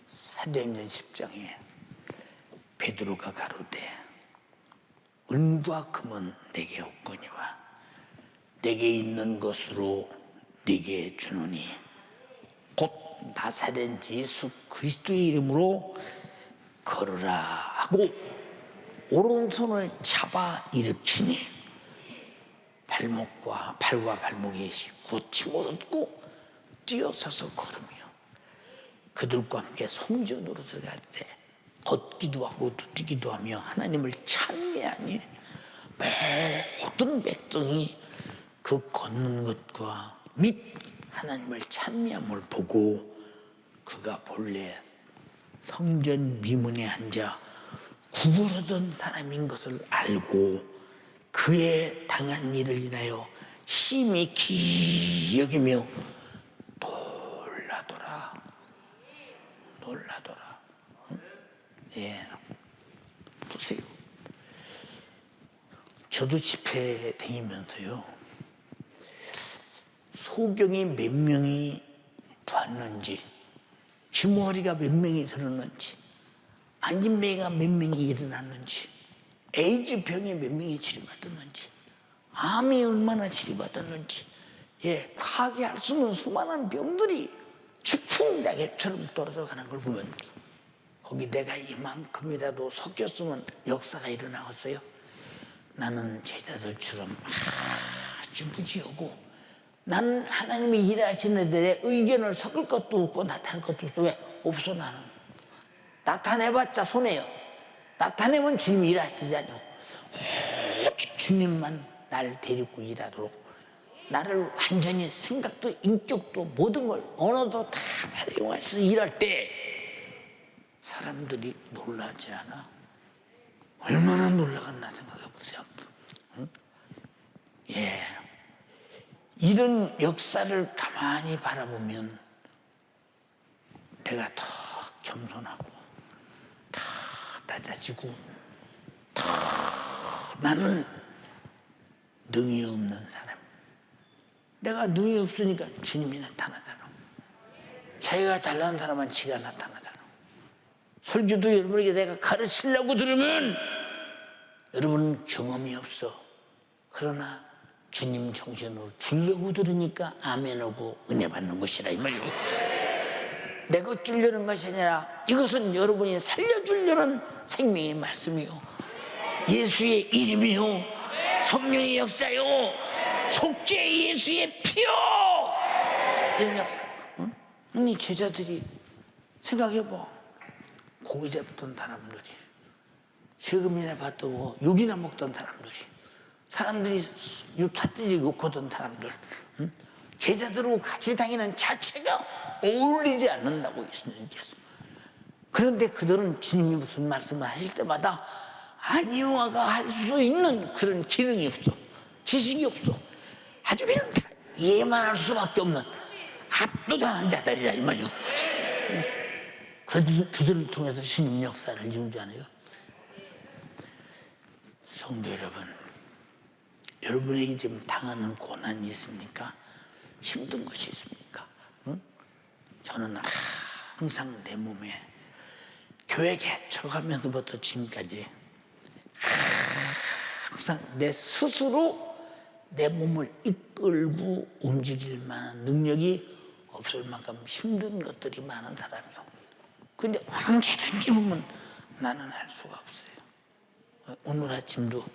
사도행전 10장에 베드로가 가로되 은과 금은 내게 없거니와 내게 있는 것으로 네게 주노니 곧 나사렛 예수 그리스도의 이름으로 걸으라 하고 오른손을 잡아 일으키니 발과 발목에 고침을 얻고 뛰어서서 걸으며 그들과 함께 성전으로 들어갈 때 걷기도 하고 뛰기도 하며 하나님을 찬미하니 모든 백성이 그 걷는 것과 및 하나님을 찬미함을 보고 그가 본래 성전 미문에 앉아 구부러던 사람인 것을 알고 그의 당한 일을 인하여 심히 기여기며 놀라더라. 응? 예. 보세요. 저도 집회 다니면서요. 소경이 몇 명이 봤는지, 주머리가 몇 명이 들었는지, 안진뱅이가 몇 명이 일어났는지, 에이즈 병에 몇 명이 치료받았는지, 암이 얼마나 치료받았는지, 예, 파괴할 수 없는 수많은 병들이 추풍낙엽처럼 떨어져 가는 걸 보면 거기 내가 이만큼이라도 섞였으면 역사가 일어나겠어요? 나는 제자들처럼 아주 무지하고 나는 하나님이 일하시는 데 의견을 섞을 것도 없고 나타낼 것도 없어. 왜? 없어 나는. 나타내봤자 손해요. 나타내면 주님이 일하시잖아요. 오직 주님만 날 데리고 일하도록 나를 완전히 생각도 인격도 모든 걸 언어도 다 사용해서 일할 때 사람들이 놀라지 않아? 얼마나 놀라겠나 생각해 보세요. 응? 예, 이런 역사를 가만히 바라보면 내가 더 겸손하고 더 낮아지고 더 나는 능이 없는 사람. 내가 능이 없으니까 주님이 나타나잖아. 자기가 잘나는 사람은 지가 나타나잖아. 설교도 여러분에게 내가 가르치려고 들으면 여러분은 경험이 없어. 그러나 주님 정신으로 주려고 들으니까 아멘하고 은혜 받는 것이라 이 말이고, 내가 주려는 것이 아니라 이것은 여러분이 살려주려는 생명의 말씀이요, 예수의 이름이요, 성령의 역사요, 속죄 예수의 피요, 이런 역사. 응? 아니 제자들이 생각해봐. 고기 잡던 사람들이, 세금이나 받고 욕이나 먹던 사람들이 유타들이 욕하던 사람들, 응? 제자들하고 같이 다니는 자체가 어울리지 않는다고 예수님께서. 그런데 그들은 주님이 무슨 말씀을 하실 때마다 아니와가 할 수 있는 그런 기능이 없어, 지식이 없어. 아주 그냥 다 이해만 할 수밖에 없는 압도당한 자들이라 이 말이죠. 그들을 통해서 주님 역사를 이루잖아요. 성도 여러분, 여러분에게 지금 당하는 고난이 있습니까? 힘든 것이 있습니까? 응? 저는 항상 내 몸에 교회 개척하면서부터 지금까지 항상 내 스스로 내 몸을 이끌고 움직일 만한 능력이 없을 만큼 힘든 것들이 많은 사람이요. 근데 언제든지 보면 나는 할 수가 없어요. 오늘 아침도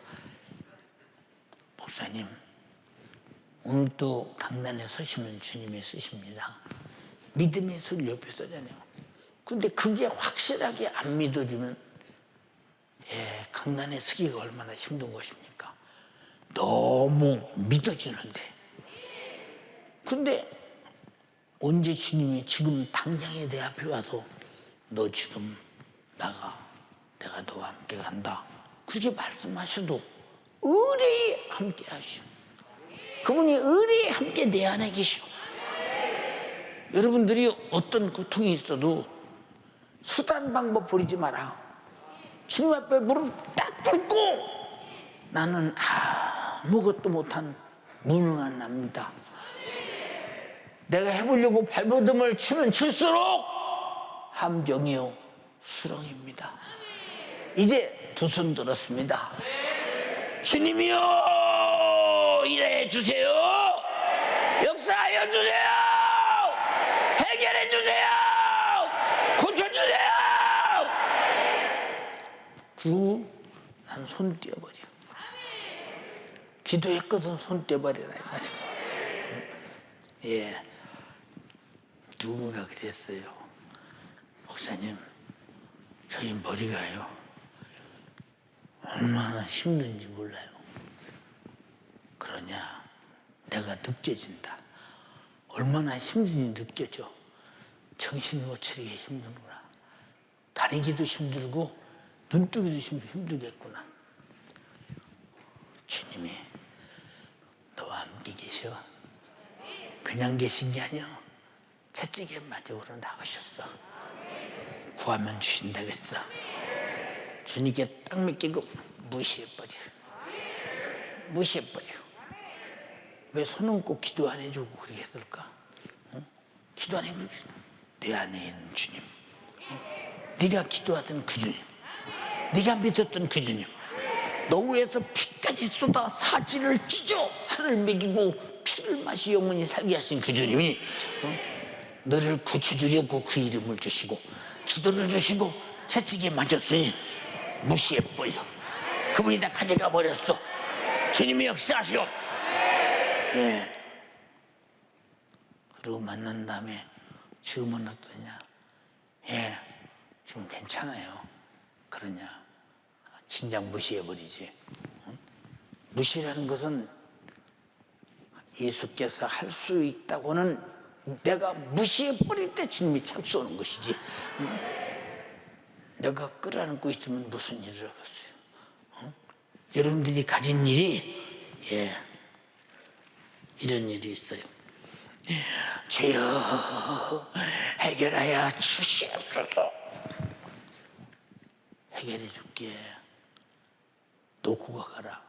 목사님, 오늘 또 강단에 서시면 주님이 쓰십니다. 믿음의 소리 옆에 서잖아요. 근데 그게 확실하게 안 믿어지면 강단에 서기가 얼마나 힘든 것입니까? 너무 믿어지는데. 근데 언제 주님이 지금 당장에 내 앞에 와서 너 지금 나가, 내가 너와 함께 간다, 그렇게 말씀하셔도 의뢰히 함께 하시오. 그분이 의뢰히 함께 내 안에 계시오. 여러분들이 어떤 고통이 있어도 수단 방법 버리지 마라. 주님 앞에 무릎 딱 꿇고 나는 아무것도 못한 무능한 납니다. 내가 해보려고 발버둥을 치면 칠수록 함정이요 수렁입니다. 이제 두 손 들었습니다. 주님이요 일해 주세요. 역사하여 주세요. 해결해 주세요. 고쳐주세요. 그리고 난 손 떼어버려. 기도했거든 손 떼어버리라 이 말이야. 예, 누군가 그랬어요. 목사님, 저희 머리가요 얼마나 힘든지 몰라요. 그러냐? 내가 느껴진다. 얼마나 힘든지 느껴져. 정신 못 차리게 힘드구나. 다니기도 힘들고 눈 뜨기도 힘들겠구나. 주님이 너와 함께 계셔. 그냥 계신 게 아니야. 채찍에 맞으러 나가셨어. 구하면 주신다 그랬어. 주님께 딱 맡기고 무시해버려. 무시해버려. 왜 손은 꼭 기도 안 해주고 그렇게 했을까? 응? 기도 안 해주고 내 안에 있는 주님, 네가 기도하던 그 주님, 네가 믿었던 그 주님, 너 위에서 피까지 쏟아 사지를 찢어 살을 먹이고 피를 마시 영원히 살게 하신 그 주님이 너를 구쳐주려고 그 이름을 주시고 기도를 주시고 채찍에 맞았으니 무시해버려. 그분이 다 가져가 버렸어. 주님이 역사하시오. 예. 그리고 만난 다음에 지금은 어떠냐? 예, 지금 괜찮아요. 그러냐? 진작 무시해버리지. 무시라는 것은 예수께서 할 수 있다고는 내가 무시해버릴 때 주님이 참수하는 것이지. 내가 끌어안고 있으면 무슨 일을 하겠어요. 여러분들이 가진 일이 이런 일이 있어요. 주여 해결하여 주시옵소서. 해결해 줄게. 놓고 가라.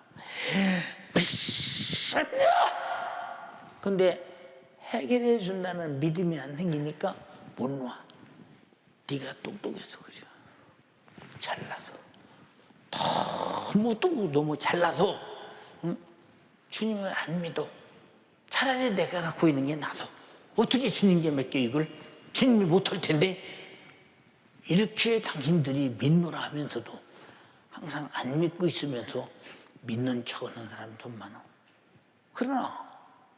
근데 해결해 준다는 믿음이 안 생기니까 못 놔. 네가 똑똑해서 그죠. 잘나서 너무 잘나서 주님을 안 믿어. 차라리 내가 갖고 있는 게 나서 어떻게 주님께 맡겨 이걸. 주님이 못할 텐데. 이렇게 당신들이 믿노라 하면서도 항상 안 믿고 있으면서 믿는 척하는 사람도 많아. 그러나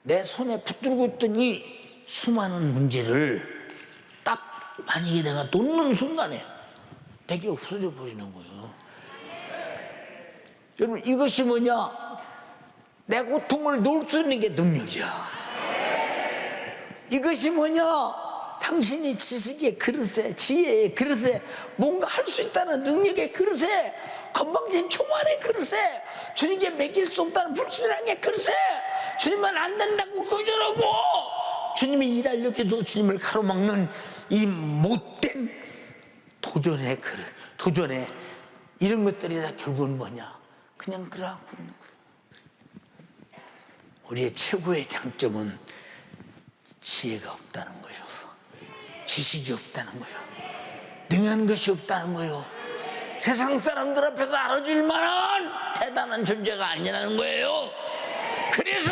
내 손에 붙들고 있던 이 수많은 문제를 딱 만약에 내가 놓는 순간에 내게 없어져 버리는 거예요. 여러분, 이것이 뭐냐? 내 고통을 놓을 수 있는 게 능력이야. 이것이 뭐냐? 당신이 지식의 그릇에, 지혜의 그릇에, 뭔가 할 수 있다는 능력의 그릇에, 건방진 초만의 그릇에, 주님께 맡길 수 없다는 불신앙의 그릇에, 주님만 안 된다고 거절하고 주님이 일하려고 해도 주님을 가로막는 이 못된 도전의 그릇, 도전의 이런 것들이 다 결국은 뭐냐? 그냥 그러고 있는 거예요. 우리의 최고의 장점은 지혜가 없다는 거예요. 지식이 없다는 거예요. 능한 것이 없다는 거예요. 세상 사람들 앞에서 알아줄 만한 대단한 존재가 아니라는 거예요. 그래서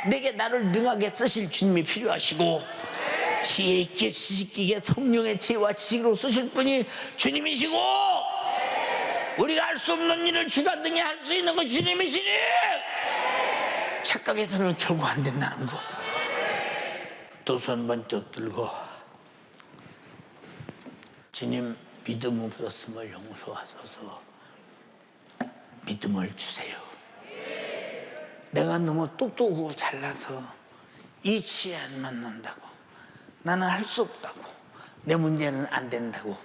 내게 나를 능하게 쓰실 주님이 필요하시고, 지혜 있게 지식 있게 성령의 지혜와 지식으로 쓰실 분이 주님이시고, 우리가 할 수 없는 일을 주가 능히 할 수 있는 것이 주님이시니 착각해서는 결국 안 된다는 거. 두 손 번쩍 들고, 주님, 믿음 없었음을 용서하소서. 믿음을 주세요. 내가 너무 똑똑하고 잘나서 이 지혜 안 만난다고, 나는 할 수 없다고, 내 문제는 안 된다고,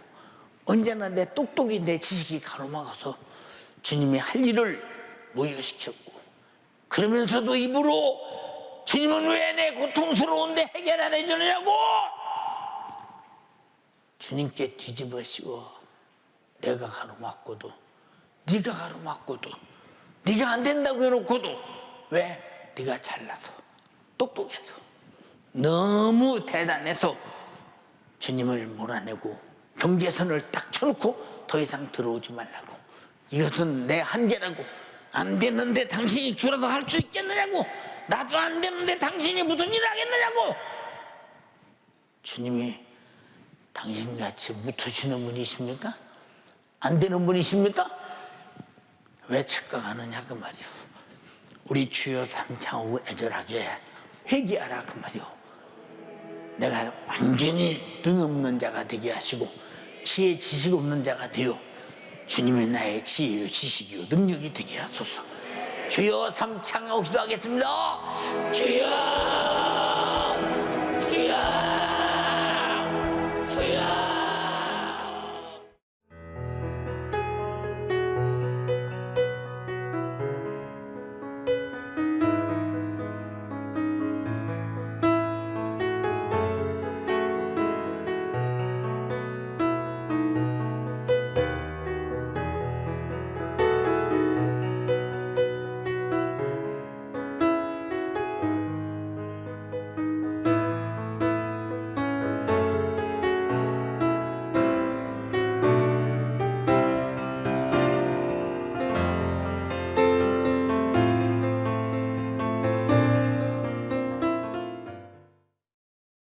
언제나 내 똑똑이 내 지식이 가로막아서 주님이 할 일을 무효시켰고, 그러면서도 입으로 주님은 왜 내 고통스러운데 해결 안 해주느냐고 주님께 뒤집어씌워. 내가 가로막고도, 네가 가로막고도, 네가 안 된다고 해놓고도, 왜? 네가 잘나서, 똑똑해서, 너무 대단해서 주님을 몰아내고 경계선을 딱 쳐놓고 더 이상 들어오지 말라고. 이것은 내 한계라고. 안 되는데 당신이 줄어서 할 수 있겠느냐고. 나도 안 되는데 당신이 무슨 일을 하겠느냐고. 주님이 당신같이 묻으시는 분이십니까? 안 되는 분이십니까? 왜 착각하느냐 그 말이오. 우리 주여 삼창하고 애절하게 회개하라 그 말이오. 내가 완전히 능 없는 자가 되게 하시고 지혜 지식 없는 자가 되어 주님이 나의 지혜요 지식이요 능력이 되게 하소서. 주여 삼창하고 기도하겠습니다. 주여.